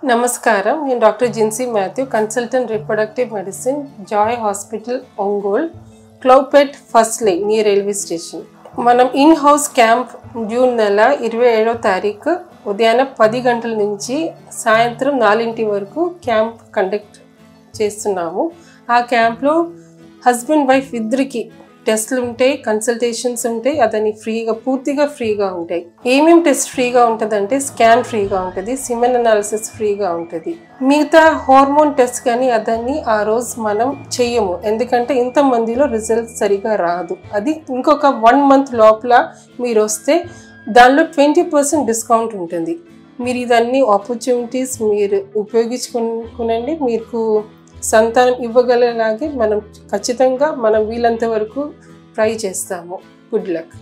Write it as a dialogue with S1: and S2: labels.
S1: నమస్కారం, నేను doctor Jincy Mathew, consultant reproductive medicine, Joy hospital, Ongole, Cloughpet first line near railway station. మనం in house camp June నెల 27వ తారీఖు ఉదయాన్నే 10 గంటల నుంచి సాయంత్రం 4 వరకు క్యాంప్ కండక్ట్ చేస్తున్నాము. ఆ క్యాంప్లో హస్బెండ్ వైఫ్ ఇద్దరికి టెస్ట్లు ఉంటాయి, కన్సల్టేషన్స్ ఉంటాయి. అదని పూర్తిగా ఫ్రీగా ఉంటాయి. ఏమేమి టెస్ట్ ఫ్రీగా ఉంటుందంటే స్కాన్ ఫ్రీగా ఉంటుంది, సిమెన్ అనాలిసిస్ ఫ్రీగా ఉంటుంది. మిగతా హార్మోన్ టెస్ట్ కానీ అదని ఆ రోజు మనం చెయ్యము, ఎందుకంటే ఇంతమందిలో రిజల్ట్ సరిగా రాదు. అది ఇంకొక 1 మంత్ లోపల మీరు వస్తే దానిలో 20% డిస్కౌంట్ ఉంటుంది. మీరు ఇదన్నీ ఆపర్చునిటీస్ మీరు ఉపయోగించుకునండి. మీకు సంతానం ఇవ్వగలలాగే మనం ఖచ్చితంగా వీలంత వరకు ట్రై చేస్తాము. Good luck.